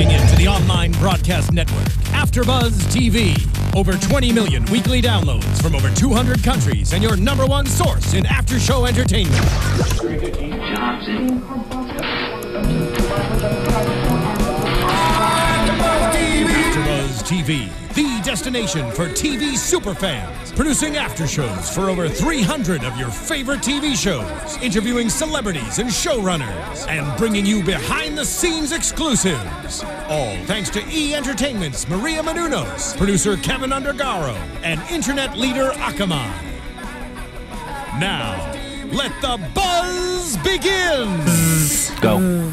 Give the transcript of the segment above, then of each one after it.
tuning in to the online broadcast network, AfterBuzz TV. Over 20 million weekly downloads from over 200 countries and your #1 source in after-show entertainment. AfterBuzz TV, the destination for TV superfans, producing after shows for over 300 of your favorite TV shows, interviewing celebrities and showrunners, and bringing you behind-the-scenes exclusives. All thanks to E! Entertainment's Maria Menounos, producer Kevin Undergaro, and internet leader Akamai. Now, let the buzz begin! Go.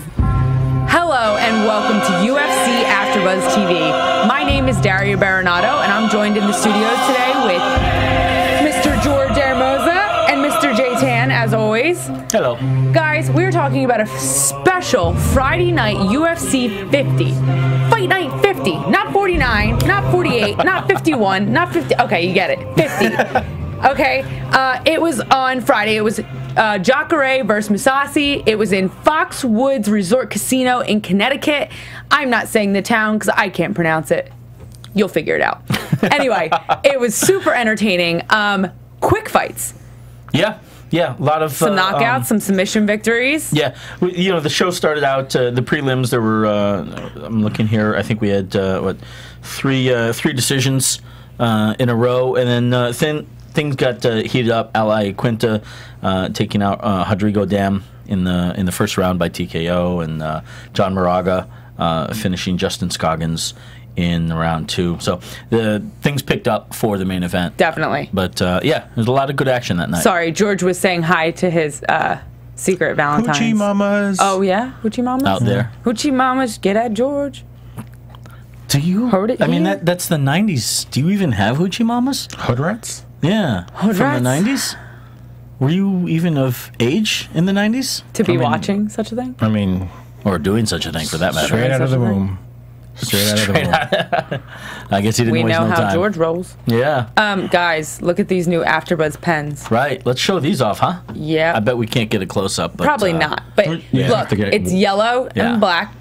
Hello and welcome to UFC AfterBuzz TV. My name is Daria Berenato and I'm joined in the studios today with Mr. George Hermoza and Mr. J Tan, as always. Hello. Guys, we're talking about a special Friday night UFC 50. Fight night 50. Not 49, not 48, not 51, not 50. Okay, you get it. 50. Okay, it was on Friday. It was Jacare versus Mousasi. It was in Foxwoods Resort Casino in Connecticut. I'm not saying the town because I can't pronounce it. You'll figure it out. Anyway, it was super entertaining. Quick fights. Yeah, a lot of some knockouts, some submission victories. Yeah, you know, the show started out the prelims. There were I'm looking here. I think we had what three decisions in a row, and then things got heated up. Ali Quinta taking out Rodrigo Dam in the first round by TKO, and John Moraga finishing Justin Scoggins in round 2. So the things picked up for the main event. Definitely. But yeah, there's a lot of good action that night. Sorry, George was saying hi to his secret Valentine's. Hoochie mamas. Oh yeah, hoochie mamas out there. Hoochie mamas, get at George. Do you? Heard it I mean, here? that's the 90s. Do you even have hoochie mamas? Hood rats? Yeah, Hood from rats? the 90s? Were you even of age in the 90s? To be watching such a thing? I mean, Or doing such a thing, for that matter. straight out of the womb. Straight out of the womb. I guess he didn't We waste know no how time. George rolls. Yeah. Guys, look at these new AfterBuzz pens. Right. Let's show these off, huh? Yeah. I bet we can't get a close-up. But, Probably not. But Yeah, have look, to get- it's yellow Yeah. and black.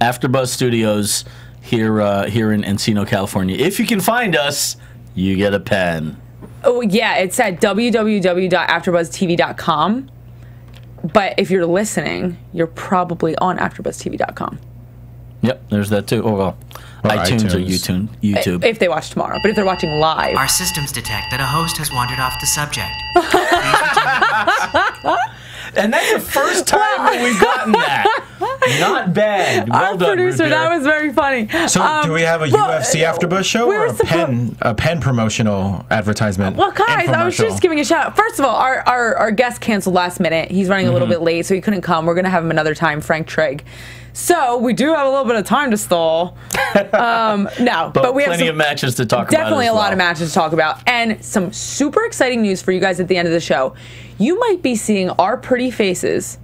AfterBuzz Studios here in Encino, California. If you can find us, you get a pen. Oh, yeah, it's at www.afterbuzztv.com. But if you're listening, you're probably on afterbuzztv.com. Yep, there's that too. Oh, well. Or iTunes or iTunes. YouTube. If they watch tomorrow. But if they're watching live. Our systems detect that a host has wandered off the subject. And that's the first time that we've gotten that. Not bad. Well Our done, producer, Root that Beer. was very funny. So, do we have a UFC AfterBuzz show we or were a pen promotional advertisement? Well, guys, I was Infomercial? just giving a shout out. First of all, our guest canceled last minute. He's running a little bit late, so he couldn't come. We're going to have him another time, Frank Trigg. So we do have a little bit of time to stall. No, but we have plenty of matches to talk about. definitely as a lot well. of matches to talk about, and some super exciting news for you guys at the end of the show. You might be seeing our pretty faces.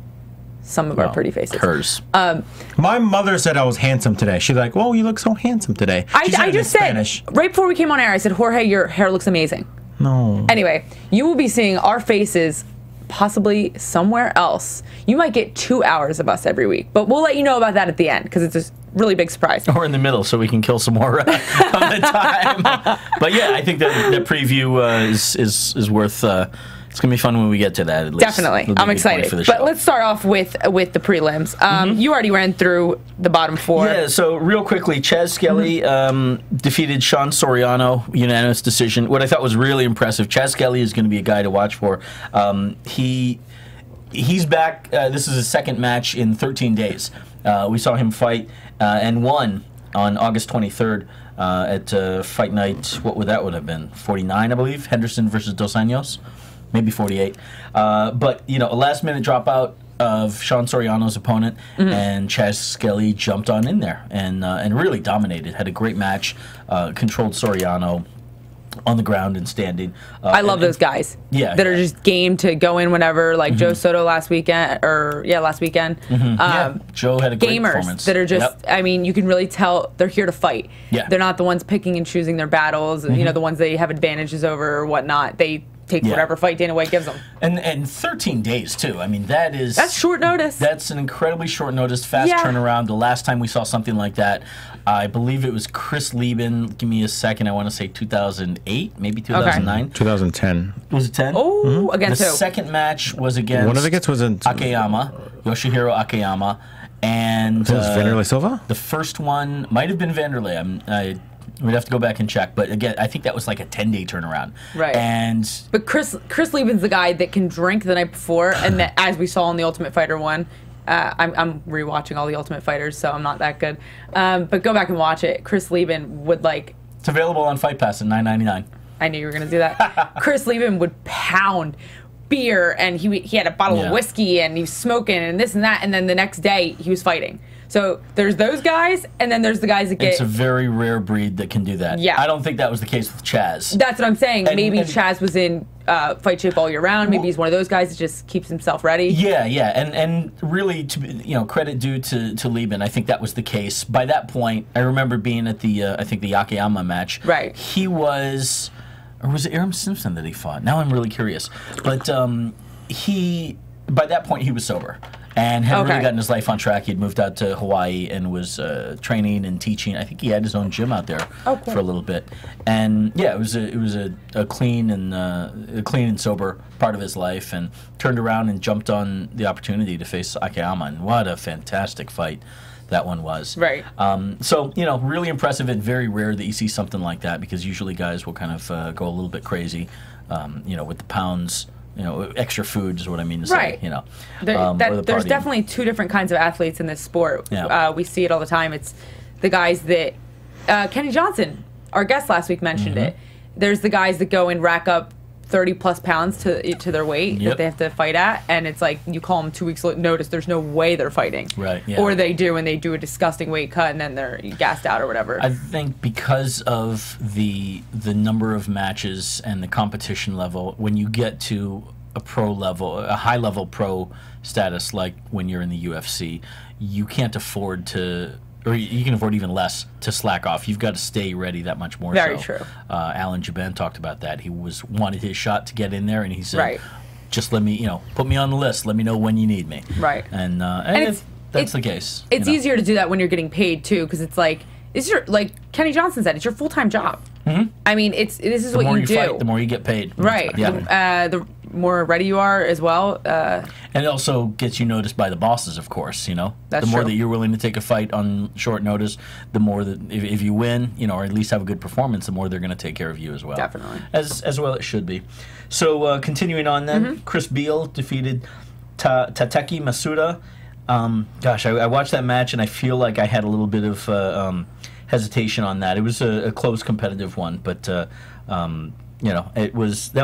Some of our pretty faces. Hers. My mother said I was handsome today. She's like, "Whoa, you look so handsome today." She said I it in just said Spanish. right before we came on air, I said, Jorge, your hair looks amazing. No. Anyway, you will be seeing our faces possibly somewhere else. You might get 2 hours of us every week, but we'll let you know about that at the end because it's a really big surprise. Or in the middle, so we can kill some more of the time. But yeah, I think that the preview is worth. It's gonna be fun when we get to that. At least. Definitely, It'll be a I'm good point excited. for the But show. let's start off with the prelims. You already ran through the bottom 4. Yeah, so real quickly, Chaz Skelly defeated Sean Soriano, unanimous decision. What I thought was really impressive, Chaz Skelly is going to be a guy to watch for. He's back. This is his second match in 13 days. We saw him fight and won on August 23rd at Fight Night. What would that have been? 49, I believe. Henderson versus Dos Anjos. Maybe 48. But, you know, a last-minute dropout of Sean Soriano's opponent, and Chaz Skelly jumped on in there and really dominated. Had a great match, controlled Soriano on the ground and standing. I love those guys. Yeah, that are just game to go in whenever, like Joe Soto last weekend, last weekend. Yeah, Joe had a great Gamers performance. that are just, Yep. I mean, you can really tell they're here to fight. Yeah. They're not the ones picking and choosing their battles, you know, the ones they have advantages over or whatnot. They takes whatever fight Dana White gives him. And 13 days too. I mean, that's short notice. That's an incredibly short notice, fast turnaround. The last time we saw something like that, I believe it was Chris Lieben. Give me a second. I want to say 2008, maybe 2009. Okay. 2010. Was it 10? Oh, against the who? second match was against one of the gets was in Akiyama, Yoshihiro Akiyama, and was Vanderlei Silva. The first one might have been Vanderlei. We'd have to go back and check, but again, I think that was like a 10-day turnaround. Right. But Chris Lieben's the guy that can drink the night before, and that, as we saw in the Ultimate Fighter 1, I'm rewatching all the Ultimate Fighters, so I'm not that good. But go back and watch it. Chris Lieben would like. It's available on Fight Pass at $9.99. I knew you were gonna do that. Chris Lieben would pound beer, and he had a bottle of whiskey, and he was smoking, and this and that, and then the next day he was fighting. So there's those guys, and then there's the guys that get. It's a very rare breed that can do that. Yeah. I don't think that was the case with Chaz. That's what I'm saying. Maybe Chaz was in fight shape all year round. Maybe he's one of those guys that just keeps himself ready. Yeah, and really, credit due to Lieben. I think that was the case. By that point, I remember being at the I think the Akiyama match. Right. He was, or was it Aram Simpson that he fought? Now I'm really curious. But by that point he was sober. And had really gotten his life on track. He'd moved out to Hawaii and was training and teaching. I think he had his own gym out there for a little bit. And yeah, it was a clean and sober part of his life. And turned around and jumped on the opportunity to face Akiyama. And what a fantastic fight that one was. Right. So really impressive and very rare that you see something like that, because usually guys will kind of go a little bit crazy, with the pounds. Extra food is what I mean to say. Right. There's definitely two different kinds of athletes in this sport. Yeah. We see it all the time. It's the guys that Kenny Johnson, our guest last week, mentioned it. There's the guys that go and rack up 30+ pounds to their weight that they have to fight at, and it's like you call them 2 weeks notice. There's no way they're fighting. Right. Yeah. Or they do, and they do a disgusting weight cut, and then they're gassed out or whatever. I think because of the number of matches and the competition level, when you get to a pro level, a high level pro status, like when you're in the UFC, you can't afford to. Or you can afford even less to slack off. You've got to stay ready that much more. Very true. Alan Jaban talked about that. He wanted his shot to get in there, and he said, "Just let me, put me on the list. Let me know when you need me." Right. And that's the case. It's easier to do that when you're getting paid too, because it's like like Kenny Johnson said, it's your full-time job. I mean, this is what you do. Fight, the more you get paid. Right. Yeah. The more ready you are as well. And it also gets you noticed by the bosses, of course. That's the more true. that you're willing to take a fight on short notice, the more that if you win, or at least have a good performance, the more they're going to take care of you as well. Definitely. As well it should be. So continuing on then, Chris Beal defeated Tateki Masuda. Gosh, I watched that match and I feel like I had a little bit of hesitation on that. It was a close competitive one, but that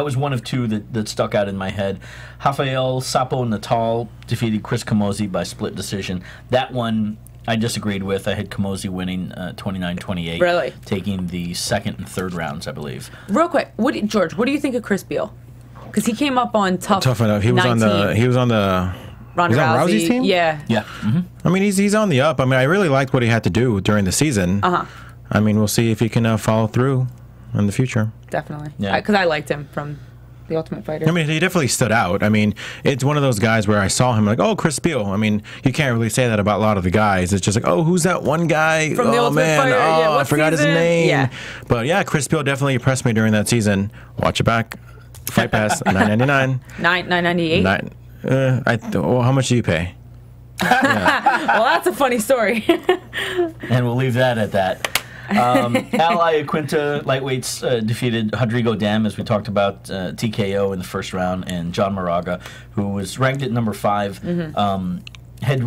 was one of two that stuck out in my head. Rafael Sapo Natal defeated Chris Camozzi by split decision. That one I disagreed with. I had Camozzi winning 29-28. Really? Taking the second and third rounds, I believe. Real quick, George, what do you think of Chris Beal? Because he came up on Tough Enough. He was on the Ronda Rousey's team? Yeah. Yeah. I mean, he's on the up. I mean, I really liked what he had to do during the season. I mean, we'll see if he can follow through in the future. Definitely. Yeah. Because I liked him from The Ultimate Fighter. I mean, he definitely stood out. I mean, it's one of those guys where I saw him like, oh, Chris Beal. I mean, you can't really say that about a lot of the guys. It's just like, oh, who's that one guy? From The Ultimate Fighter. Oh, I forgot his name. Yeah. But yeah, Chris Beal definitely impressed me during that season. Watch it back. Fight Pass, $9.99. $9.98. How much do you pay? Well, that's a funny story. And we'll leave that at that. Ally Quinta lightweights defeated Rodrigo Dam, as we talked about, TKO in the first round, and John Moraga, who was ranked at number 5, had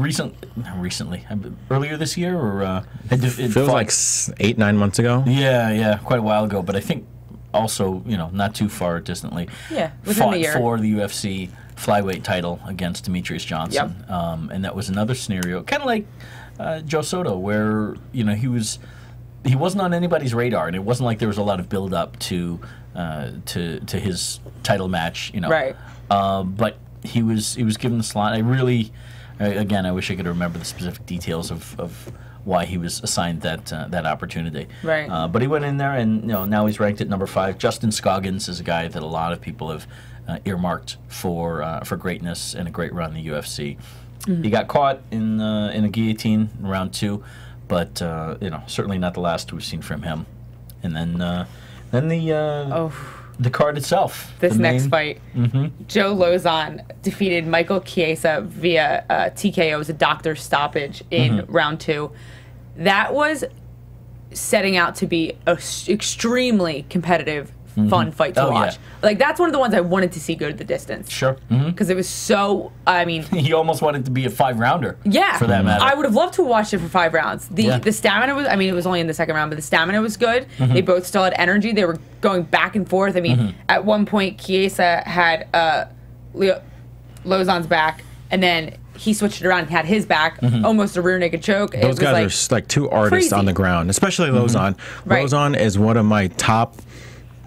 earlier this year, or feels like 8-9 months ago. Yeah, quite a while ago. But I think also, not too far distantly. Yeah, within fought the year. for the UFC flyweight title against Demetrius Johnson. Yep. And that was another scenario, kind of like Joe Soto, where he wasn't on anybody's radar, and it wasn't like there was a lot of build up to his title match, Right. But he was given the slot. I Again, I wish I could remember the specific details of why he was assigned that opportunity. Right. But he went in there, and now he's ranked at number 5. Justin Scoggins is a guy that a lot of people have earmarked for greatness and a great run in the UFC. He got caught in a guillotine in round 2, but certainly not the last we've seen from him. And then the card itself. This next fight, Joe Lauzon defeated Michael Chiesa via TKO. It was a doctor stoppage in round 2. That was setting out to be an extremely competitive, fun fight to watch. Yeah. Like, that's one of the ones I wanted to see go to the distance. Sure. Because it was so, I mean... He almost wanted to be a 5-rounder. Yeah. For that matter. I would have loved to have watched it for 5 rounds. The stamina was, I mean, it was only in the second round, but the stamina was good. They both still had energy. They were going back and forth. I mean, at one point, Chiesa had Lauzon's back, and then he switched it around and had his back, almost a rear naked choke. Those guys are like two artists on the ground, especially Lauzon. Right. Lauzon is one of my top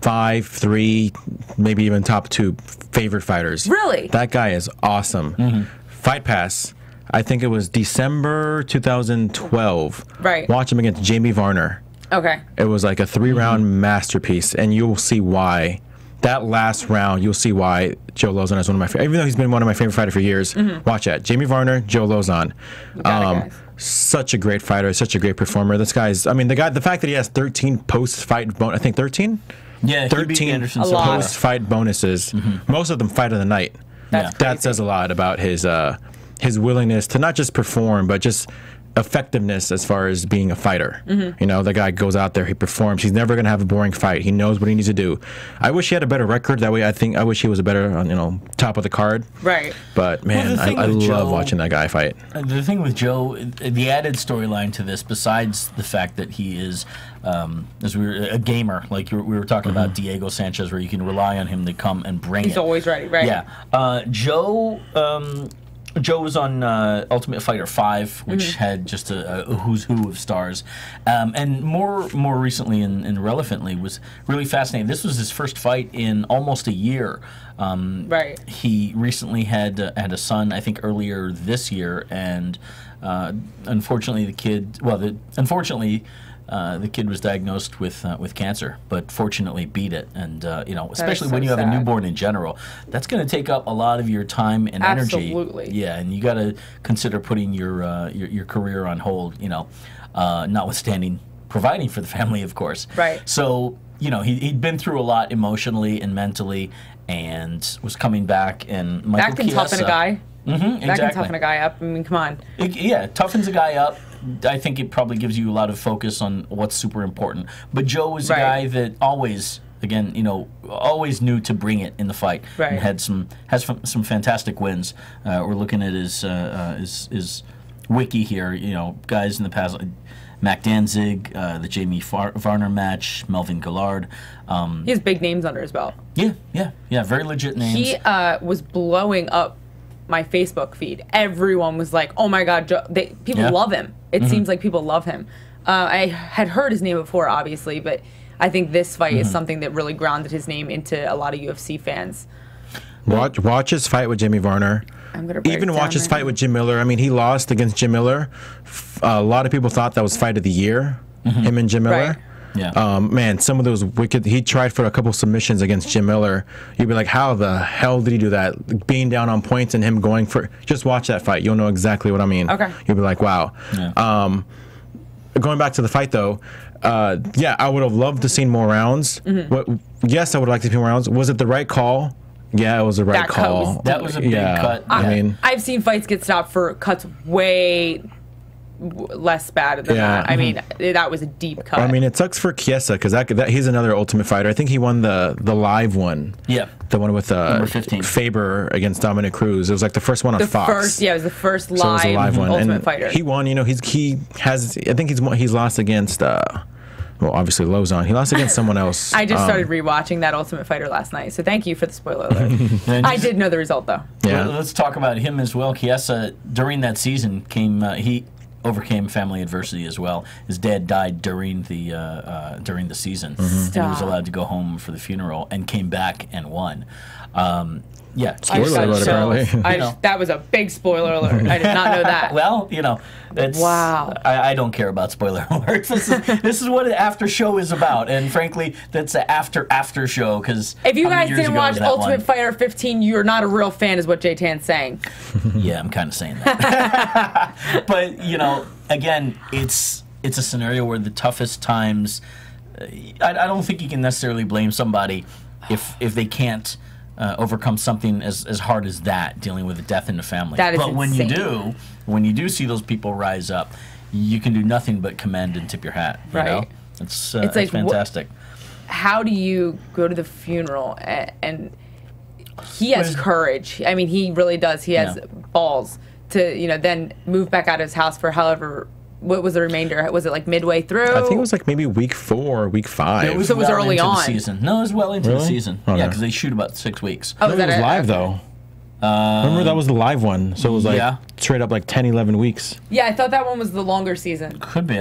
5, 3, maybe even top 2 favorite fighters. Really? That guy is awesome. Fight Pass, I think it was December 2012. Right. Watch him against Jamie Varner. Okay. It was like a 3-round masterpiece, and you'll see why. That last round, you'll see why Joe Lauzon is one of my favorite. Even though he's been one of my favorite fighters for years, watch that. Jamie Varner, Joe Lauzon. Such a great fighter, such a great performer. This guy's, I mean, the fact that he has 13 post-fight, I think 13? Yeah, 13 post-fight bonuses. Most of them fight of the night. That says a lot about his willingness to not just perform, but just effectiveness as far as being a fighter. You know, the guy goes out there, he performs. He's never going to have a boring fight. He knows what he needs to do. I wish he had a better record. That way, I wish he was a better, top of the card. Right. But man, I love watching that guy fight. The thing with Joe, the added storyline to this, besides the fact that he is a gamer, like we were talking about Diego Sanchez, where you can rely on him to come and bring He's always ready, right? Yeah. Joe was on Ultimate Fighter 5, which had just a who's who of stars, and more recently and relevantly was really fascinating. This was his first fight in almost a year. Right. He recently had a son, I think earlier this year, and unfortunately the kid was diagnosed with cancer, but fortunately beat it. And especially when you have a newborn in general, that's going to take up a lot of your time and energy. Absolutely. Yeah, and you got to consider putting your career on hold. Notwithstanding providing for the family, of course. Right. So he'd been through a lot emotionally and mentally, and was coming back. And Michael that can toughen a guy. Exactly. That can toughen a guy up. I mean, come on. It toughens a guy up. I think it probably gives you a lot of focus on what's super important. But Joe was a guy that always knew to bring it in the fight. Right. And has some fantastic wins. We're looking at his wiki here. Guys in the past, Mac Danzig, the Jamie Varner match, Melvin Gillard. He has big names under his belt. Yeah. Very legit names. He was blowing up my Facebook feed. Everyone was like, "Oh my God, Joe!" People love him. It seems like people love him. I had heard his name before, obviously, but I think this fight is something that really grounded his name into a lot of UFC fans. Watch his fight with Jamie Varner. I'm gonna even watch his fight with Jim Miller. I mean, he lost against Jim Miller. A lot of people thought that was fight of the year. Him and Jim Miller. Right. Yeah. Man, some of those wicked. He tried for a couple submissions against Jim Miller. You'd be like, how the hell did he do that? Being down on points and him going for. Just watch that fight. You'll know exactly what I mean. Okay. You'll be like, wow. Yeah. Going back to the fight though, I would have loved to see more rounds. Yes, I would like to see more rounds. Was it the right call? Yeah, it was the right call. That was a big cut. I mean, I've seen fights get stopped for cuts way less bad than that. I mean, that was a deep cut. I mean, it sucks for Chiesa because that he's another Ultimate Fighter. I think he won the live one. Yeah. The one with Number 15. Faber against Dominic Cruz. It was like the first one on Fox. It was the first So it was a live one. Ultimate And Fighter. he won. He has. I think he's lost against. Well, obviously Lauzon. He lost against someone else. I just started rewatching that Ultimate Fighter last night, so thank you for the spoiler alert. I did know the result though. Yeah. Let's talk about him as well. Chiesa during that season he overcame family adversity as well. His dad died during the season, and he was allowed to go home for the funeral and came back and won. Yeah, Spoiler alert, apparently. That was a big spoiler alert. I did not know that. Well, it's, wow. I don't care about spoiler alerts. This is what an after show is about, and frankly, that's an after show. Because if you guys didn't watch Ultimate Fighter 15, you're not a real fan, is what J-Tan's saying. Yeah, I'm kind of saying that. But again, it's a scenario where the toughest times. I don't think you can necessarily blame somebody if they can't. Overcome something as hard as that, dealing with a death in the family. That is but insane. when you do see those people rise up, you can do nothing but commend and tip your hat. Right. It's like fantastic. How do you go to the funeral and he has courage? I mean, he really does. He has balls to then move back out of his house for however. What was the remainder? Was it like midway through? I think it was like maybe week 4, week 5. It was early into on. The season. No, it was well into the season. Okay. Yeah, because they shoot about 6 weeks. Oh, it was live though. Remember that was the live one, so it was like straight up like 10, 11 weeks. Yeah, I thought that one was the longer season. Could be.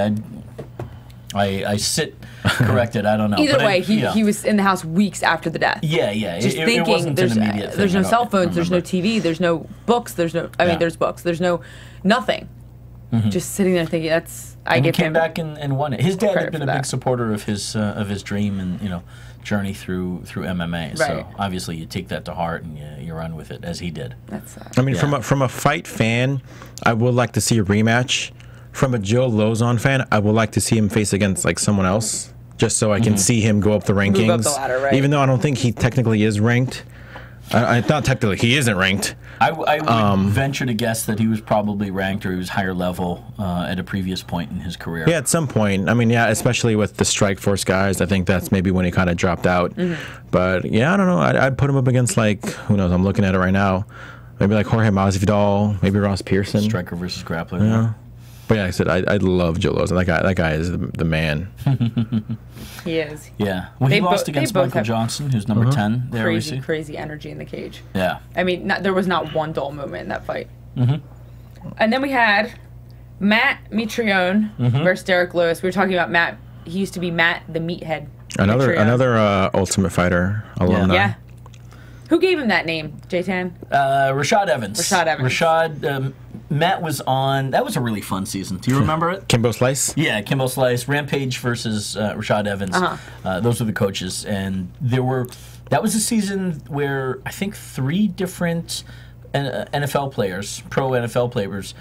I sit corrected. I don't know. Either way, he was in the house weeks after the death. Yeah. Just thinking, it wasn't there's an immediate there's thing. no cell phones, there's no TV, there's no books, there's no. I mean, there's books, there's no nothing. Just sitting there thinking And he came back and won it. His dad had been a big supporter of his dream and journey through MMA. Right. So obviously you take that to heart and you run with it as he did. I mean, from a fight fan, I would like to see a rematch. From a Joe Lauzon fan, I would like to see him face against like someone else, just so I can see him go up the rankings. Move up the ladder, right? Even though I don't think he technically is ranked. Not technically, he isn't ranked. I would venture to guess that he was probably ranked or he was higher level at a previous point in his career. Yeah, at some point. I mean, especially with the Strikeforce guys, I think that's maybe when he kind of dropped out. But yeah, I don't know. I'd put him up against like, who knows? I'm looking at it right now. Maybe like Jorge Masvidal, maybe Ross Pearson. Striker versus grappler. Yeah. But yeah, like I said, I love Joe Lauzon. That guy is the man. He is. Yeah. Well, he lost against Michael Johnson, who's number 10. There crazy energy in the cage. Yeah. I mean, there was not one dull moment in that fight. And then we had Matt Mitrione versus Derek Lewis. We were talking about Matt. He used to be Matt the Meathead. Another Ultimate Fighter alumni. Yeah. Who gave him that name, J-Tan? Rashad Evans. Matt was on. That was a really fun season. Do you remember it? Kimbo Slice? Yeah, Kimbo Slice. Rampage versus Rashad Evans. Those were the coaches. And that was a season where I think 3 different NFL players, pro NFL players,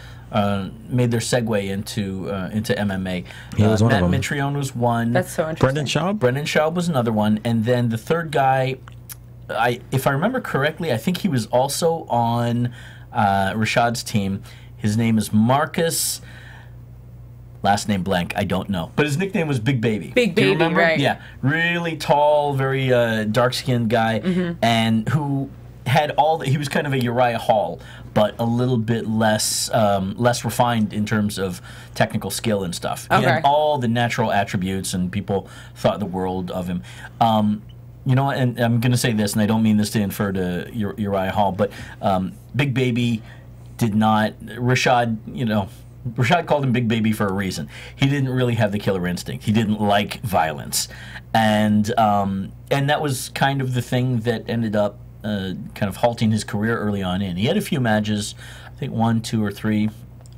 made their segue into MMA. He was one of them. Matt Mitrione was one. That's so interesting. Brendan Schaub was another one. And then the third guy, if I remember correctly, I think he was also on Rashad's team. His name is Marcus. Last name blank. I don't know. But his nickname was Big Baby. Big Do you Baby, remember? right. Yeah. Really tall, very dark-skinned guy. And who had he was kind of a Uriah Hall, but a little bit less refined in terms of technical skill and stuff. He had all the natural attributes, and people thought the world of him. You know what, and I'm going to say this, and I don't mean this to infer to Uriah Hall, but Big Baby did not, Rashad called him Big Baby for a reason. He didn't really have the killer instinct. He didn't like violence. And that was kind of the thing that ended up kind of halting his career early on in. He had a few matches, I think 1, 2, or 3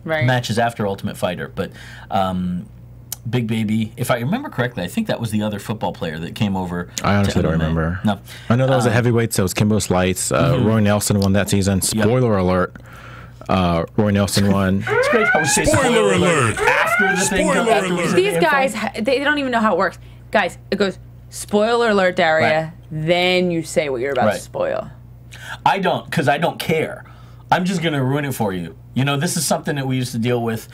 matches after Ultimate Fighter, but Big Baby, if I remember correctly, I think that was the other football player that came over. I honestly don't remember. No. I know that was a heavyweight, so it was Kimbo Slice. Roy Nelson won that season. Spoiler alert. Roy Nelson won. It's great how we say spoiler alert after the thing. These guys, they don't even know how it works. Guys, it goes, spoiler alert, Daria, then you say what you're about to spoil. I don't, because I don't care. I'm just going to ruin it for you. This is something that we used to deal with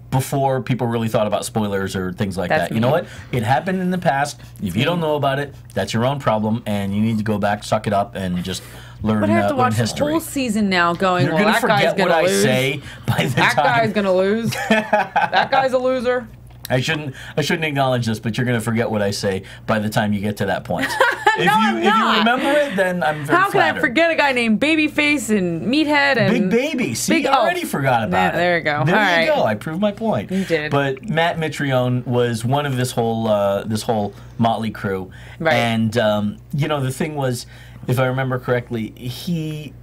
before people really thought about spoilers or things like that. You know what? It happened in the past. If you don't know about it, that's your own problem, and you need to go back, suck it up, and just learn history. But I have to watch the whole season now going, You're gonna that guy's going to lose. Say by the that time. Guy's going to lose. That guy's a loser. I shouldn't acknowledge this, but you're going to forget what I say by the time you get to that point. If you remember it, then I'm very How can flattered. I forget a guy named Babyface and Meathead and Big Baby? See, I already forgot about it. There you go. There you go. I proved my point. You did. But Matt Mitrione was one of this whole motley crew, and the thing was, if I remember correctly, he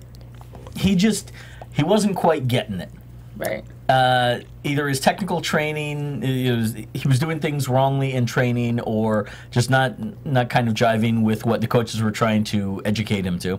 wasn't quite getting it. Right. Either his technical training, he was doing things wrongly in training, or just not kind of jiving with what the coaches were trying to educate him to.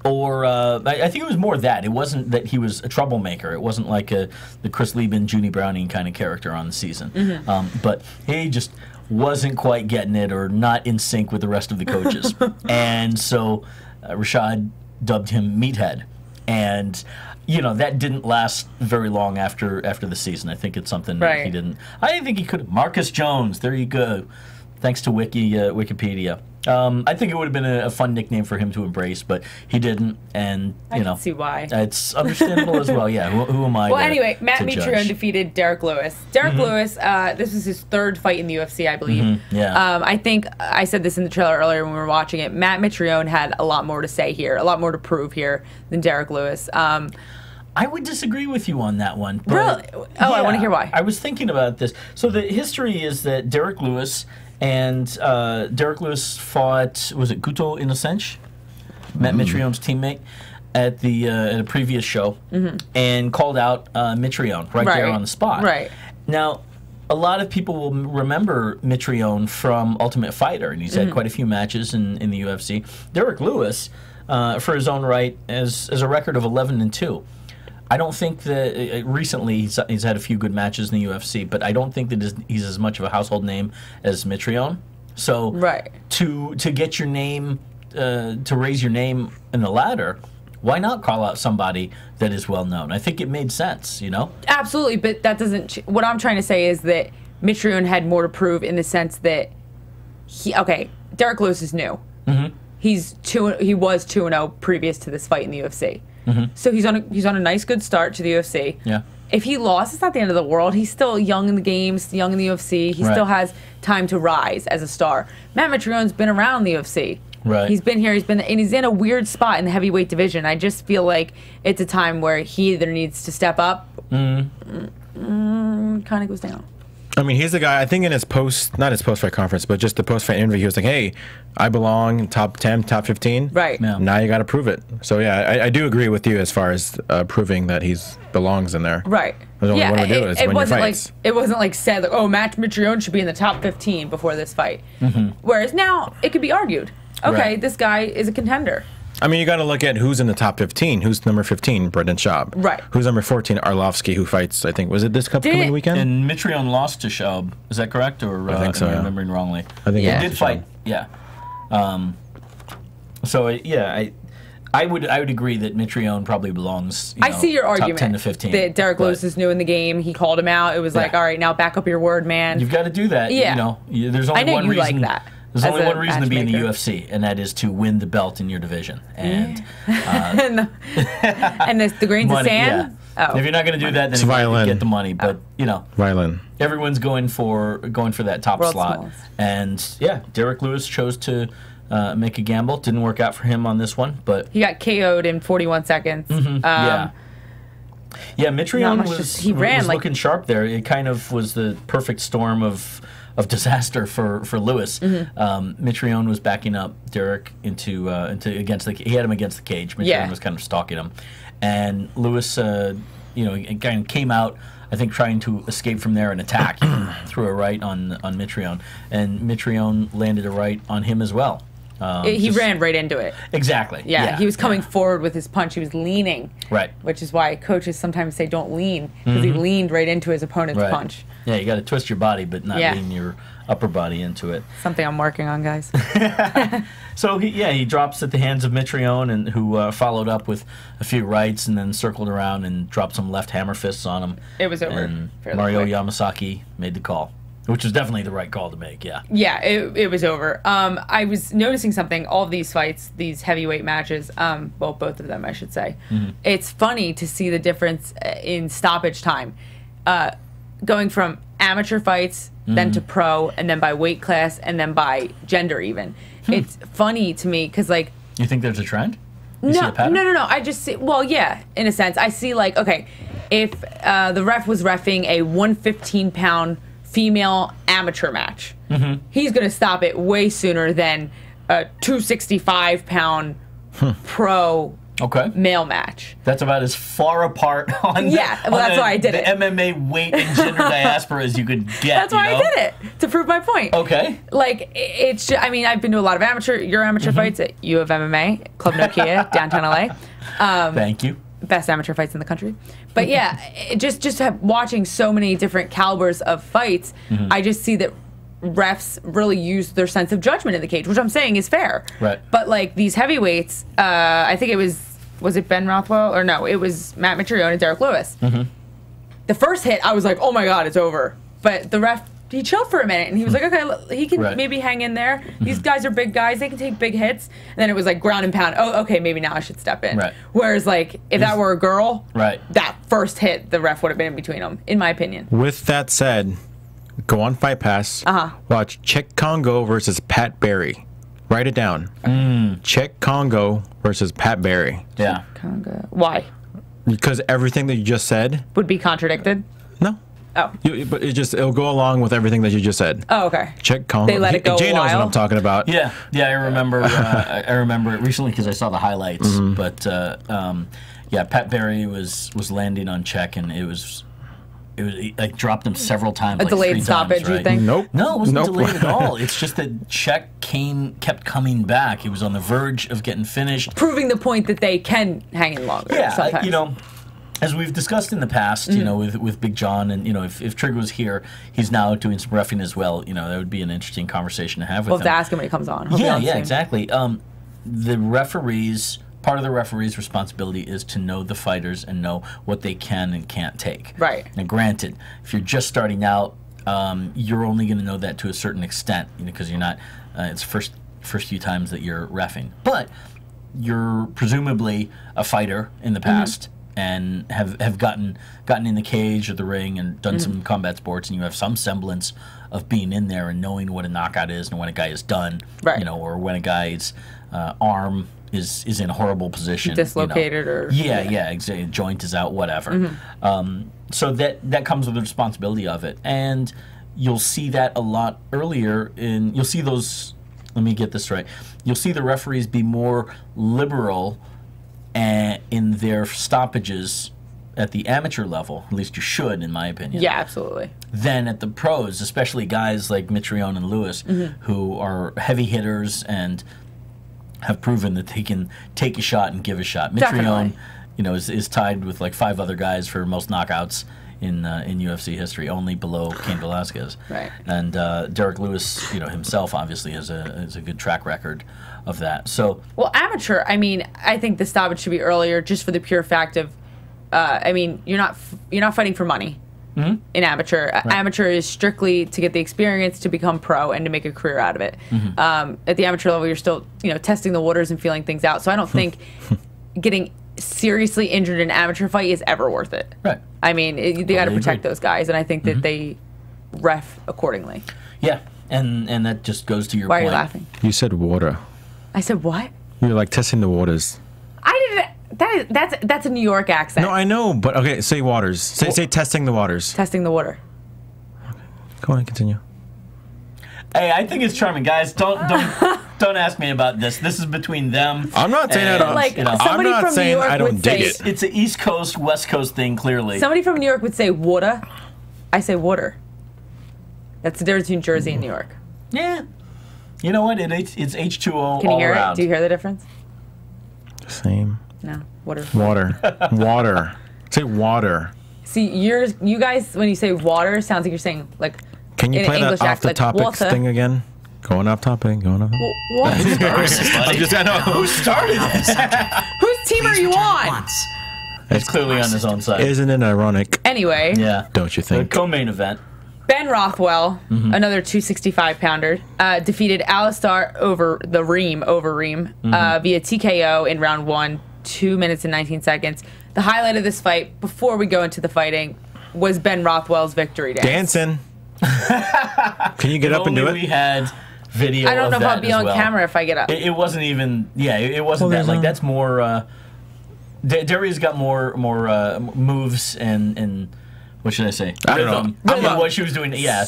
Or I think it was more that. It wasn't that he was a troublemaker. It wasn't like the Chris Lieben, Junie Browning kind of character on the season. But he just wasn't quite getting it, or not in sync with the rest of the coaches. And so Rashad dubbed him Meathead. And that didn't last very long after the season. I think it's something that he didn't. I think he could. Marcus Jones. There you go. Thanks to Wikipedia. I think it would have been a fun nickname for him to embrace, but he didn't, and I can see why. It's understandable as well. Yeah, who am I? Well, anyway, Matt to Mitrione judge? defeated Derek Lewis. Derek Lewis, this was his third fight in the UFC, I believe. Yeah. I think I said this in the trailer earlier when we were watching it. Matt Mitrione had a lot more to say here, a lot more to prove here than Derek Lewis. I would disagree with you on that one. But Really? Oh, I wanna hear why. I was thinking about this. So the history is that Derek Lewis fought, was it Guto Innocence? Matt Mitrione's teammate at a previous show, and called out Mitrione right there on the spot. Right. Now, a lot of people will remember Mitrione from Ultimate Fighter, and he's had quite a few matches in the UFC. Derek Lewis, for his own right, has a record of 11-2. I don't think that recently he's had a few good matches in the UFC, but I don't think that he's as much of a household name as Mitrione. So to get your name, to raise your name in the ladder, why not call out somebody that is well known? I think it made sense, Absolutely, but that doesn't. What I'm trying to say is that Mitrione had more to prove in the sense that Derek Lewis is new. He was 2-0 previous to this fight in the UFC. So he's on a nice good start to the UFC. Yeah. If he lost, it's not the end of the world. He's still young in the game, young in the UFC. He still has time to rise as a star. Matt Mitrione's been around the UFC. Right. He's been here. And he's in a weird spot in the heavyweight division. I just feel like it's a time where he either needs to step up, kind of goes down. I mean, he's the guy, I think in his not his post-fight conference, but just the post-fight interview, he was like, hey, I belong in top 10, top 15. Right. Yeah. Now you got to prove it. So, yeah, I do agree with you as far as proving that he belongs in there. Right. The only one to do is win your fights. It wasn't like said, like, oh, Matt Mitrione should be in the top 15 before this fight. Whereas now, it could be argued, okay, this guy is a contender. I mean, you got to look at who's in the top 15. Who's number 15? Brendan Schaub. Right. Who's number 14? Arlovsky, who fights, I think, was it this coming weekend? And Mitrione lost to Schaub. Is that correct? Or I think so, am I remembering wrongly? I think he did fight. Yeah. I would agree that Mitrione probably belongs. I see your argument. Top 10 to 15. That Derek Lewis is new in the game. He called him out. It was like, all right, now back up your word, man. You've got to do that. Yeah. There's only one reason. Like that. There's only one reason to be in the UFC, and that is to win the belt in your division. And and the grains of sand. Yeah. If you're not going to do that, then you get the money. But violin. Everyone's going for that top World's slot. smallest. And Derek Lewis chose to make a gamble. Didn't work out for him on this one, but he got KO'd in 41 seconds. Mitrione was looking sharp there. It kind of was the perfect storm of disaster for Lewis. Mitrione was backing up Derek into against the. He had him against the cage. Mitrione was kind of stalking him, and Lewis, kind of came out. I think trying to escape from there and attack. Threw a right on Mitrione, and Mitrione landed a right on him as well. He ran right into it. Exactly. Yeah, he was coming forward with his punch. He was leaning. Right. Which is why coaches sometimes say don't lean, because he leaned right into his opponent's punch. Yeah, you got to twist your body, but not lean your upper body into it. Something I'm working on, guys. So he drops at the hands of Mitrione, and who followed up with a few rights, and then circled around and dropped some left hammer fists on him. It was over. And Mario Yamasaki made the call. Which was definitely the right call to make, yeah. Yeah, it was over. I was noticing something, all of these fights, these heavyweight matches, both of them, I should say. It's funny to see the difference in stoppage time. Going from amateur fights, then to pro, and then by weight class, and then by gender even. It's funny to me, because, like... You think there's a trend? No. I just see... Well, yeah, in a sense. I see, like, okay, if the ref was reffing a 115-pound... female amateur match. He's going to stop it way sooner than a 265-pound pro male match. That's about as far apart on that's why I did the MMA weight and gender diaspora as you could get. That's why I did it, to prove my point. Okay. Like, it's just, I mean, I've been to a lot of amateur fights at U of MMA, Club Nokia, downtown LA. Thank you. Best amateur fights in the country. But yeah, watching so many different calibers of fights, I just see that refs really use their sense of judgment in the cage, which I'm saying is fair. Right. But like these heavyweights, I think it was it Ben Rothwell? Or no, it was Matt Mitrione and Derek Lewis. The first hit, I was like, oh my God, it's over. But the ref, he chilled for a minute, and he was like, okay, he can maybe hang in there. These guys are big guys. They can take big hits. And then it was like ground and pound. Oh, okay, maybe now I should step in. Right. Whereas, like, if that were a girl, right, that first hit, the ref would have been in between them, in my opinion. With that said, go on Fight Pass. Watch Czech Congo versus Pat Barry. Write it down. Czech Congo versus Pat Barry. Yeah. Congo. Why? Because everything that you just said would be contradicted. No. Oh. But it'll go along with everything that you just said. Oh, okay. Czech Congo. They let it go. Jay knows what I'm talking about. Yeah, I remember. I remember it recently because I saw the highlights. But yeah, Pat Barry was landing on Czech, and it was like dropped him several times. A like delayed 3 stoppage, times, right? you think? Nope. No, it wasn't delayed at all. It's just that Czech kept coming back. He was on the verge of getting finished, proving the point that they can hang in longer. Yeah, sometimes. you know. As we've discussed in the past, you know, with Big John, and you know, if Trigger was here, he's now doing some reffing as well. You know, that would be an interesting conversation to have with him. We'll have to ask him when he comes on. Yeah, exactly. The referees, part of the referee's responsibility is to know the fighters and know what they can and can't take. Right. And granted, if you're just starting out, you're only going to know that to a certain extent, you know, because you're not. It's first few times that you're reffing, but you're presumably a fighter in the past. And have gotten in the cage or the ring and done some combat sports, and you have some semblance of being in there and knowing what a knockout is and when a guy is done, you know, or when a guy's arm is in a horrible position, dislocated, you know. Exactly. Joint is out, whatever. So that comes with the responsibility of it, and you'll see that a lot earlier. You'll see those. Let me get this right. You'll see the referees be more liberal in their stoppages at the amateur level, at least you should, in my opinion. Yeah, absolutely. Then at the pros, especially guys like Mitrione and Lewis, who are heavy hitters and have proven that they can take a shot and give a shot. Mitrione, you know, is tied with like 5 other guys for most knockouts in UFC history, only below Cain Velasquez. Right. And Derek Lewis, you know, himself obviously has a good track record of that. So, well, amateur, I mean, I think the stoppage should be earlier, just for the pure fact of, I mean, you're not fighting for money in amateur. Right. Amateur is strictly to get the experience to become pro and to make a career out of it. At the amateur level, you're still, you know, testing the waters and feeling things out. So I don't think getting seriously injured in an amateur fight is ever worth it. Right. I mean, they got to protect those guys, and I think that they ref accordingly. Yeah, and that just goes to your point. Why are you laughing? You said water. I said what? You're like testing the waters. I didn't. That's a New York accent. No, I know, but okay, say waters. Say testing the waters. Testing the water. Go on, continue. Hey, I think it's charming, guys. Don't ask me about this. This is between them. I'm not saying I don't. Like, you know, I'm not from saying New York I don't would dig say, it. It's an East Coast, West Coast thing, clearly. Somebody from New York would say water. I say water. That's the difference between Jersey and New York. Yeah. You know what? It's H2O Can you all hear around. it? Do you hear the difference? Same. No. Water. Water. Say water. See, you guys, when you say water, sounds like you're saying, like, can you play that off the topic thing again? Going off topic. What? Who started this? Whose team are you on? It's clearly on his own side. Isn't it ironic? Anyway. Yeah. Don't you think? The co-main event. Ben Rothwell, another 265-pounder, defeated Alistair Overeem via TKO in round 1, 2 minutes and 19 seconds. The highlight of this fight, before we go into the fighting, was Ben Rothwell's victory dance. Dancing. Can you get up and do it? We had video. I don't know if I'll be on camera if I get up. It wasn't even. Yeah, it wasn't that. Like that's more. Daria's got more moves and What should I say? I don't know. What she was doing. Yeah,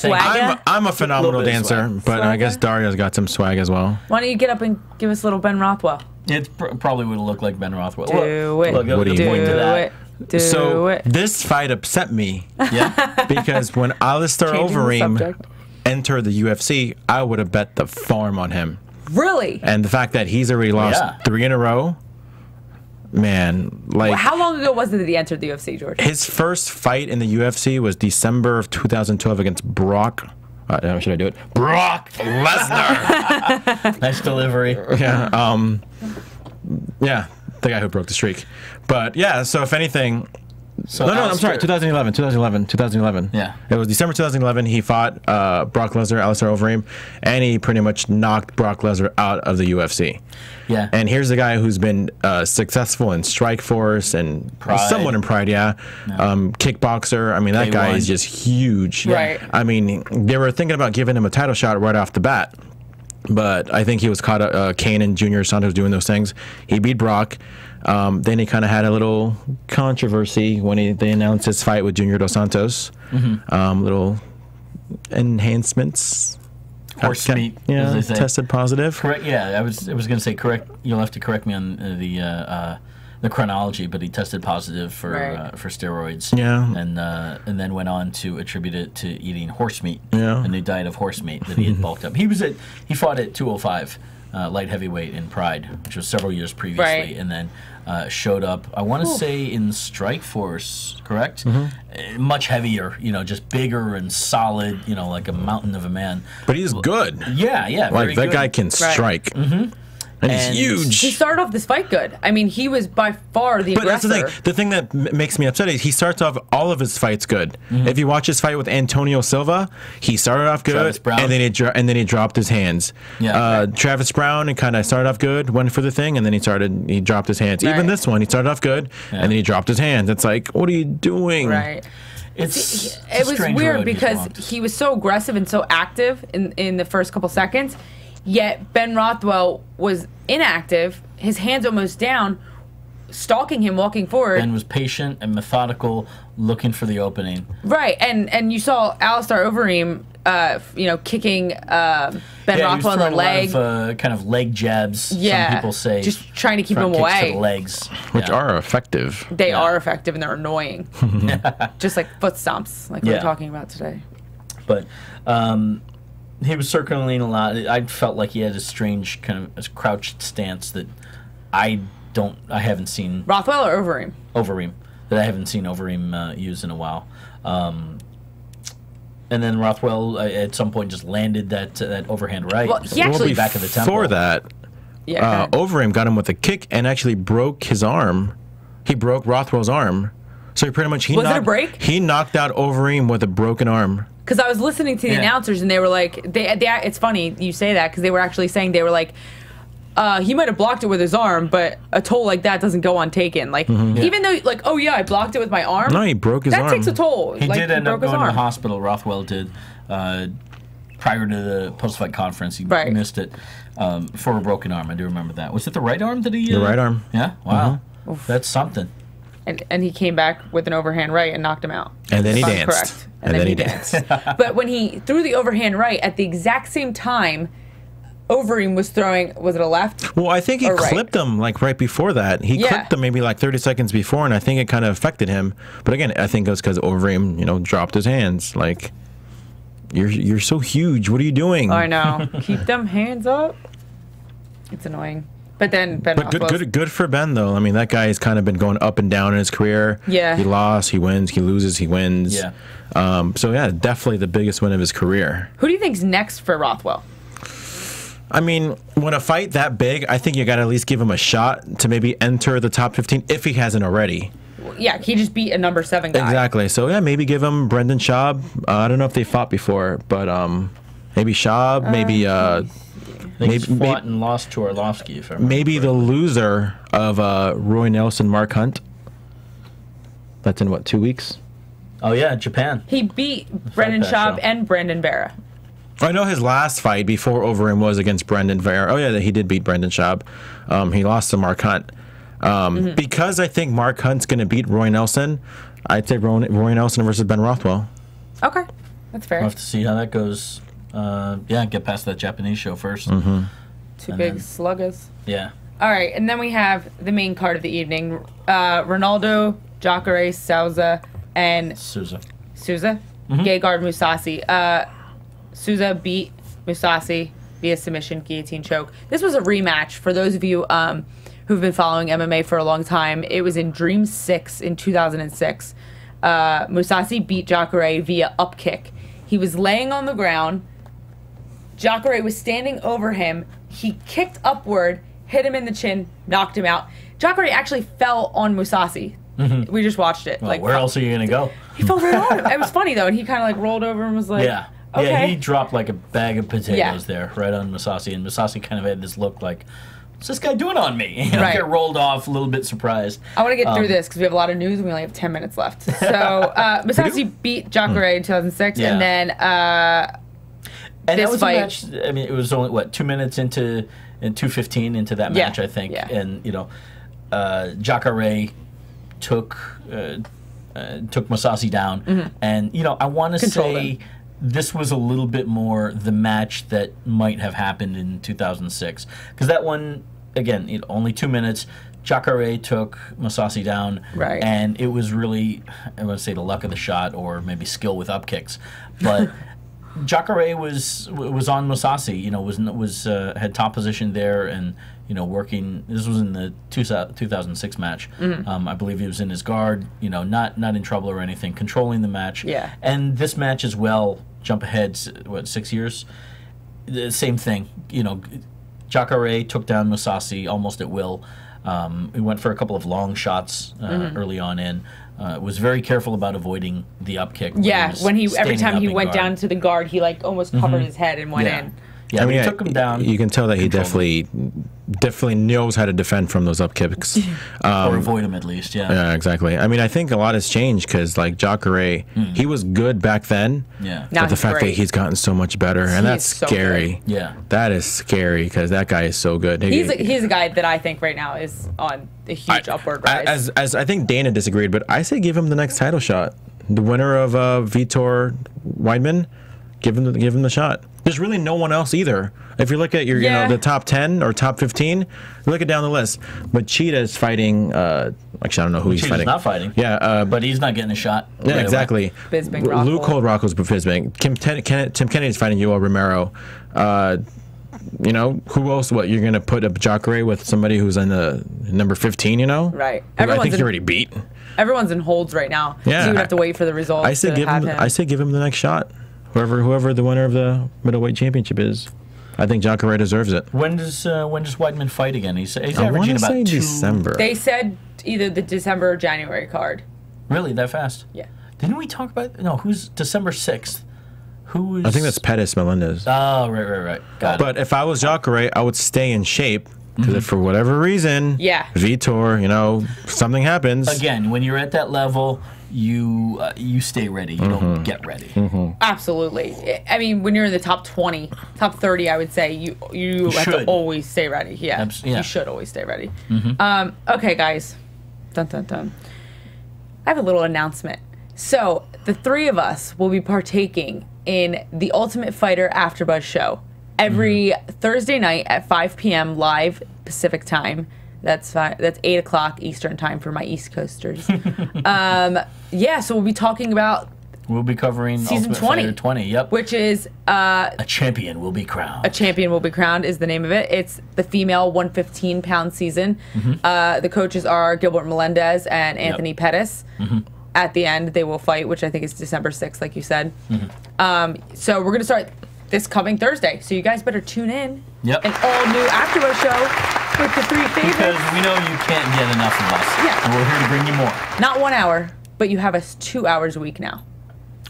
I'm a phenomenal dancer, but I guess Daria's got some swag as well. Why don't you get up and give us a little Ben Rothwell? It probably would have looked like Ben Rothwell. Do it. Look, What do you point to that. Do it. This fight upset me. Yeah. Because when Alistair Changing the Overeem subject. entered the UFC, I would have bet the farm on him. Really? And the fact that he's already lost 3 in a row, man, like... How long ago was it that he entered the UFC, George? His first fight in the UFC was December of 2012 against Brock... should I do it? Brock Lesnar! Nice delivery. Yeah, yeah, the guy who broke the streak. But yeah, so if anything... So I'm sorry, 2011. Yeah. It was December 2011. He fought Brock Lesnar, Alistair Overeem, and he pretty much knocked Brock Lesnar out of the UFC. Yeah. And here's a guy who's been successful in Strikeforce and Pride. somewhat in Pride, kickboxer. I mean, that guy K1. is just huge. Right. I mean, they were thinking about giving him a title shot right off the bat. But I think he was caught Kane and Junior Santos doing those things. He beat Brock. Then he kind of had a little controversy when they announced his fight with Junior Dos Santos. Little enhancements. Horse meat, as they say. Tested positive. Correct. Yeah, I was going to say correct. You'll have to correct me on the chronology, but he tested positive for steroids. Yeah. And then went on to attribute it to eating horse meat. Yeah. A new diet of horse meat that he had bulked up. He fought at 205. Light heavyweight in Pride, which was several years previously, and then showed up, I want to say, in Strikeforce, correct? Much heavier, just bigger and solid, like a mountain of a man. But he's good. Yeah, Like, very that good. guy can strike. And he's huge. He started off this fight good. I mean, he was by far the aggressor. That's the thing. The thing that makes me upset is he starts off all of his fights good. If you watch his fight with Antonio Silva, he started off good, and then he dropped his hands. Yeah, Travis Brown, and kind of started off good, went for the thing, and then he dropped his hands. Even this one, he started off good, and then he dropped his hands. It's like, what are you doing? Right. It was weird because he was so aggressive and so active in the first couple seconds. Yet Ben Rothwell was inactive, his hands almost down, stalking him, walking forward. Ben was patient and methodical, looking for the opening. Right, and you saw Alistair Overeem, kicking Ben Rothwell in the leg. A lot of, kind of leg jabs. Some people say, just trying to keep him front kicks away. to the legs, Which are effective. They are effective and they're annoying. Just like foot stomps, like we were talking about today. But. He was circling a lot. I felt like he had a strange kind of crouched stance that I haven't seen. Rothwell or Overeem? Overeem. That I haven't seen Overeem use in a while. And then Rothwell at some point just landed that overhand right. Well, he actually back of the temple. Before that, Overeem got him with a kick and actually broke his arm. He broke Rothwell's arm. So pretty much Was it a break? He knocked out Overeem with a broken arm. Because I was listening to the announcers and they were like, it's funny you say that because they were actually saying, they were like, he might have blocked it with his arm, but a toll like that doesn't go untaken. Like, even though, like, oh yeah, I blocked it with my arm. No, he broke his arm. That takes a toll. He did end up going to the hospital. Rothwell did. Prior to the post-fight conference, he missed it for a broken arm. I do remember that. Was it the right arm that he... The right arm. Yeah? Wow. That's something. And he came back with an overhand right and knocked him out. And then he danced. Correct. And then he danced. But when he threw the overhand right, at the exact same time, Overeem was throwing, was it a left? Well, I think he clipped him like right before that. He clipped him maybe like 30 seconds before, and I think it kind of affected him. But again, I think it was because Overeem, dropped his hands. Like, you're so huge. What are you doing? I know. Keep them hands up. It's annoying. But then Ben. But good for Ben though. I mean, that guy has kind of been going up and down in his career. Yeah. He lost, he wins, he loses, he wins. Yeah. So yeah, definitely the biggest win of his career. Who do you think's next for Rothwell? I mean, when a fight that big, I think you got to at least give him a shot to maybe enter the top 15 if he hasn't already. Yeah, he just beat a number 7 guy. Exactly. So yeah, maybe give him Brendan Schaub. I don't know if they fought before, but maybe Schaub, maybe He's fought and lost to Arlovsky, if I remember maybe correctly. the loser of Roy Nelson, Mark Hunt. That's in what, 2 weeks? Oh yeah, Japan. He beat Brendan Schaub and Brandon Vera. I know his last fight before Overeem was against Brendan Vera. Oh yeah, he did beat Brendan Schaub. He lost to Mark Hunt. Because I think Mark Hunt's going to beat Roy Nelson, I'd say Roy Nelson versus Ben Rothwell. Okay, that's fair. We'll have to see how that goes. Yeah, get past that Japanese show first. Two big sluggers. Yeah. All right, and then we have the main card of the evening. Ronaldo, Jacare, Souza, and Souza. Gegard, Mousasi. Souza beat Mousasi via submission, guillotine choke. This was a rematch for those of you who've been following MMA for a long time. It was in Dream 6 in 2006. Mousasi beat Jacare via upkick. He was laying on the ground. Jacare was standing over him. He kicked upward, hit him in the chin, knocked him out. Jacare actually fell on Mousasi. We just watched it. Well, where else are you going to go? He fell right on him. It was funny, though, and he kind of rolled over and was like, Yeah. okay. Yeah, he dropped like a bag of potatoes there, right on Mousasi, and Mousasi kind of had this look like, what's this guy doing on me? You know, get rolled off, a little bit surprised. I want to get through this because we have a lot of news and we only have 10 minutes left. So, Mousasi beat Jacare in 2006, and then and this that was fight. a match, I mean, it was only, what, 2 minutes into, and 2:15 into that match, I think. Yeah. And, you know, Jacare took Mousasi down. And, you know, I want to say this was a little bit more the match that might have happened in 2006. Because that one, again, only 2 minutes. Jacare took Mousasi down. Right. And it was really, I want to say the luck of the shot or maybe skill with up kicks. But Jacare was on Mousasi, you know, had top position there and, you know, working. This was in the 2006 match. I believe he was in his guard, you know, not in trouble or anything, controlling the match. Yeah. And this match as well, jump ahead, what, 6 years? The same thing, you know, Jacare took down Mousasi almost at will. He went for a couple of long shots early on in. Was very careful about avoiding the up kick. Yeah, every time he went down to the guard, he like almost covered his head and went in. Yeah, I mean, he took him down. You can tell that he definitely knows how to defend from those up kicks. Or avoid them at least, yeah. Yeah, exactly. I mean, I think a lot has changed because, like, Jacare, he was good back then. Yeah. Now But the fact that he's gotten so much better, and that's so scary. good. Yeah. That is scary because that guy is so good. He's a guy that I think right now is on a huge upward rise. As I think Dana disagreed, but I say give him the next title shot. The winner of Vitor Weidman, give him the shot. There's really no one else either. If you look at your, you know, the top 10 or top 15, you look it down the list. But Cheetah's fighting. Actually, I don't know who he's fighting. Not fighting. Yeah, but he's not getting a shot. Yeah, exactly. Bisping, Rothwell. Luke Hold Rocco's Bisping. Tim Kennedy's fighting Yoel Romero. You know, who else? What, you're going to put up Jacare with somebody who's in the number 15, you know? Right. I think he already beat. Everyone's in holds right now. Yeah. So you would have to wait for the results. I say give him the next shot. Whoever the winner of the middleweight championship is. I think Jacare deserves it. When does Weidman fight again? He's I averaging about 2. December. They said either the December or January card. Really, that fast? Yeah. Didn't we talk about? No, who's December 6th? Who is? I think that's Pettis Melendez. Oh, right. Got it. But if I was Jacare, I would stay in shape. Because if for whatever reason, Vitor, you know, something happens. Again, when you're at that level, you stay ready. You don't get ready. Absolutely. I mean, when you're in the top 20, top 30, I would say you have to always stay ready. Yeah. You should always stay ready. Okay, guys. Dun, dun, dun. I have a little announcement. So the three of us will be partaking in the Ultimate Fighter AfterBuzz show every Thursday night at 5 p.m. live Pacific time. That's 8 o'clock Eastern time for my East Coasters. Yeah, so we'll be talking about. We'll be covering season Ultimate 20. Fighter 20. Yep. Which is a champion will be crowned. A champion will be crowned is the name of it. It's the female 115-pound season. The coaches are Gilbert Melendez and Anthony Pettis. At the end, they will fight, which I think is December 6th, like you said. So we're gonna start this coming Thursday. So you guys better tune in. Yep. An all-new AfterBuzz show with the three favorites. Because we know you can't get enough of us. Yeah. And we're here to bring you more. Not 1 hour, but you have us 2 hours a week now.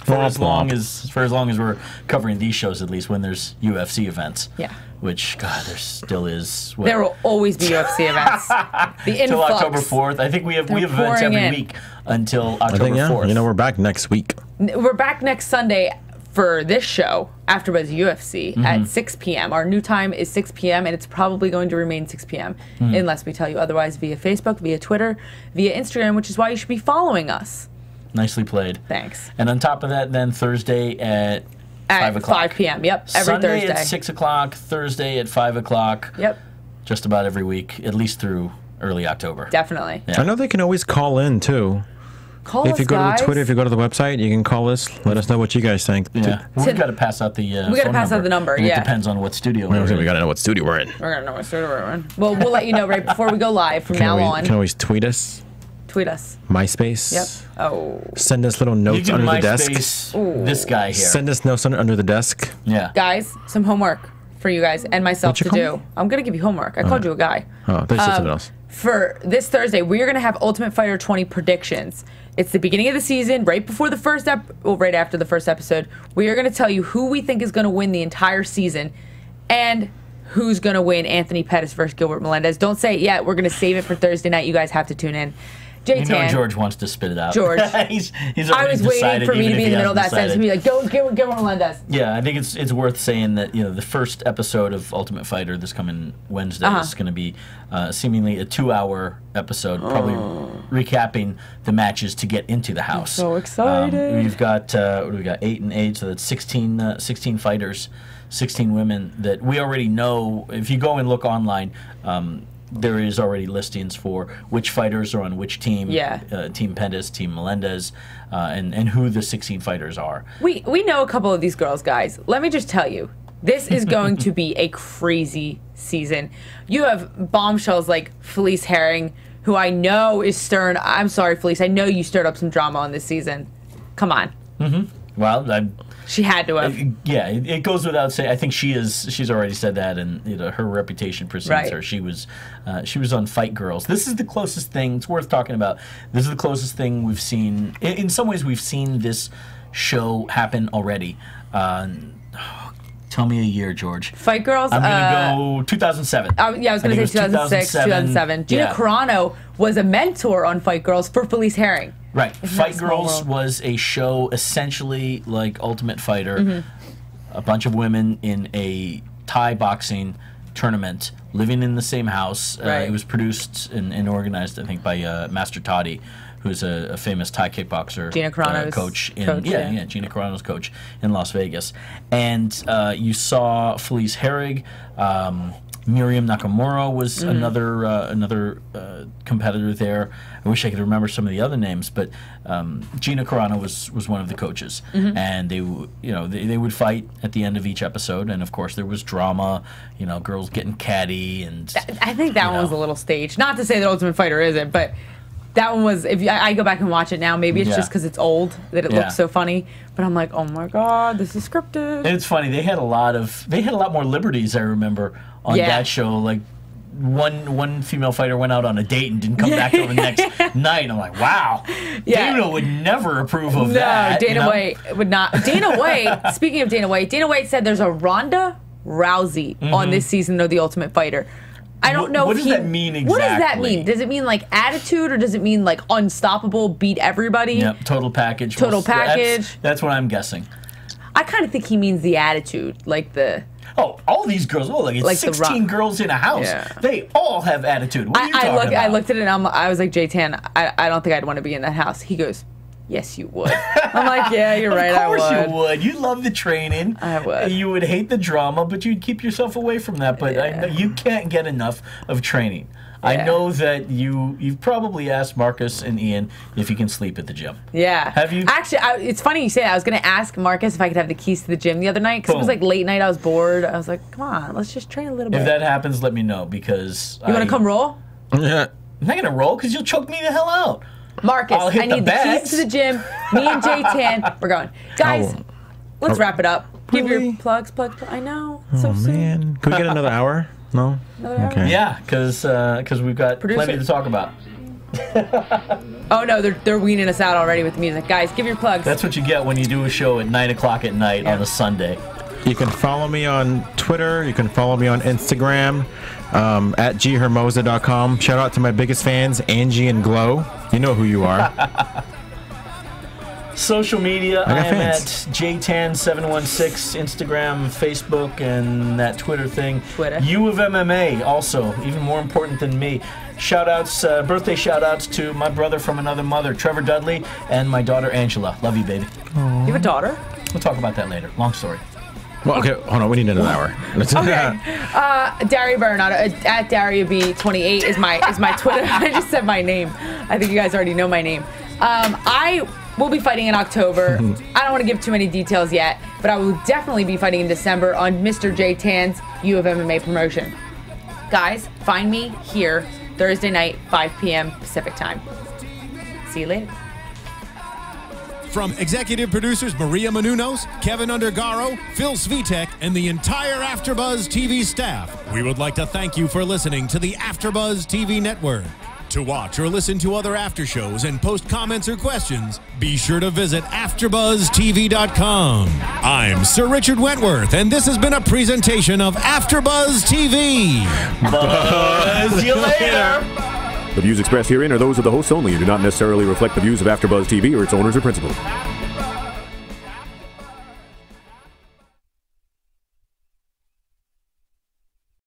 For as long as we're covering these shows, at least when there's UFC events. Yeah. Which, God, there still is. What? There will always be UFC events. The Until influx. October 4th. I think we have events every week until October 4th. You know, we're back next week. We're back next Sunday for this show, AfterBuzz UFC, at 6 p.m. Our new time is 6 p.m., and it's probably going to remain 6 p.m. Unless we tell you otherwise via Facebook, via Twitter, via Instagram, which is why you should be following us. Nicely played. Thanks. And on top of that, then Thursday at 5 o'clock. 5 p.m. Yep. Every Sunday Thursday. at 6 o'clock. Thursday at 5 o'clock. Yep. Just about every week, at least through early October. Definitely. Yeah. I know they can always call in too. Call If us, you go guys. to the Twitter, if you go to the website, you can call us. Let us know what you guys think. Yeah. We've got to pass out the We gotta pass out the number, And yeah. It depends on what studio We we're in. got to know what studio we're in. We're gonna know what studio we're in. Well, we'll let you know right before we go live from now on. You can always tweet us. Tweet us. MySpace. Yep. Oh. Send us little You notes can under the desk. MySpace this guy here. Send us notes under the desk. Yeah. Guys, some homework for you guys and myself What'd to you do. call me? I'm gonna give you homework. I called you a guy. Oh, there's something else. For this Thursday, we are going to have Ultimate Fighter 20 predictions. It's the beginning of the season, right before the first right after the first episode. We are going to tell you who we think is going to win the entire season and who's going to win Anthony Pettis versus Gilbert Melendez. Don't say it yet. We're going to save it for Thursday night. You guys have to tune in. You know J-Tan. George wants to spit it out. George. he's I already was waiting decided, for me even to be if in the he middle of that hasn't sentence to be decided. like, go, Gilbert Melendez. Yeah, I think it's worth saying that the first episode of Ultimate Fighter this coming Wednesday is going to be seemingly a 2-hour episode, probably recapping the matches to get into the house. so excited. We've got what do we got? 8 and 8, so that's 16 fighters, 16 women that we already know. If you go and look online. There is already listings for which fighters are on which team. Yeah. Team Pettis, Team Melendez, and who the 16 fighters are. We know a couple of these girls, guys. Let me just tell you, this is going to be a crazy season. You have bombshells like Felice Herring, who I know is stirring. I'm sorry, Felice. I know you stirred up some drama on this season. Come on. Well, She had to have. yeah, it goes without saying. I think she's already said that, and her reputation precedes Right. her. She was on Fight Girls. This is the closest thing. It's worth talking about. This is the closest thing we've seen. In some ways, we've seen this show happen already. Tell me a year, George. Fight Girls. I'm gonna go 2007. Yeah, I was going to say 2006, 2007. Gina Yeah. Carano was a mentor on Fight Girls for Felice Herring. Right. Isn't that Fight a small Girls world? was a show essentially like Ultimate Fighter. A bunch of women in a Thai boxing tournament living in the same house. Right. It was produced and organized, I think, by Master Toddy, who's a famous Thai kickboxer Gina Carano's coach. yeah. Gina Carano's coach in Las Vegas. And you saw Felice Herrig. Miriam Nakamura was another competitor there. I wish I could remember some of the other names, but Gina Carano was one of the coaches, and they would fight at the end of each episode, and of course there was drama, girls getting catty, and I think that one was a little staged. Not to say that Ultimate Fighter isn't, but that one was. If I go back and watch it now, maybe it's just because it's old that it looks so funny. But I'm like, oh my god, this is scripted. And it's funny, they had a lot more liberties. I remember on that show, like. One female fighter went out on a date and didn't come back till the next night. And I'm like, wow, Dana would never approve of that. No, Dana White would not. Dana White, speaking of Dana White said there's a Ronda Rousey on this season of The Ultimate Fighter. I don't know. What does that mean exactly? What does that mean? Does it mean like attitude or does it mean like unstoppable, beat everybody? Yep, total package. Total package. That's what I'm guessing. I kind of think he means the attitude, like the. Oh, all these girls. Oh, like it's Like 16 girls in a house. Yeah. They all have attitude. What are you talking about? I looked at it and I was like, J-Tan, I don't think I'd want to be in that house. He goes, yes, you would. I'm like, yeah, you're right, I would. Of course you would. You love the training. I would. You would hate the drama, but you'd keep yourself away from that. But I know you can't get enough of training. I know that you've probably asked Marcus and Ian if you can sleep at the gym. Yeah. Have you? Actually, it's funny you say that. I was going to ask Marcus if I could have the keys to the gym the other night because it was like late night. I was bored. I was like, come on, let's just train a little bit. If that happens, let me know because you want to come roll? Yeah. I'm not going to roll because you'll choke me the hell out. Marcus, I'll hit I need the bags. keys to the gym. Me and J-Tan, we're going. Guys, let's wrap it up. Give Really? your plugs. I know. Oh So soon. man, could we get another hour? No. Another hour? Okay. Yeah, because we've got plenty to talk about. Oh no, they're weaning us out already with the music. Guys, give your plugs. That's what you get when you do a show at 9 o'clock at night on a Sunday. You can follow me on Twitter. You can follow me on Instagram at ghermoza.com. Shout out to my biggest fans, Angie and Glow. You know who you are. Social media, I got am at fans. JTan716, Instagram, Facebook, and that Twitter thing. Twitter. U of MMA, also, even more important than me. shout-outs, birthday shout-outs to my brother from another mother, Trevor Dudley, and my daughter, Angela. Love you, baby. You have a daughter? We'll talk about that later. Long story. Well, okay, hold on. We need another hour. Okay. Daria Berenato, at DariaB28 is my Twitter. I just said my name. I think you guys already know my name. I will be fighting in October. I don't want to give too many details yet, but I will definitely be fighting in December on Mr. J Tan's U of MMA promotion. Guys, find me here Thursday night, 5 p.m. Pacific time. See you later. From executive producers Maria Menounos, Kevin Undergaro, Phil Svitek, and the entire AfterBuzz TV staff, we would like to thank you for listening to the AfterBuzz TV network. To watch or listen to other after shows and post comments or questions, be sure to visit AfterBuzzTV.com. I'm Sir Richard Wentworth, and this has been a presentation of AfterBuzz TV. Buzz you later. The views expressed herein are those of the hosts only and do not necessarily reflect the views of AfterBuzz TV or its owners or principals.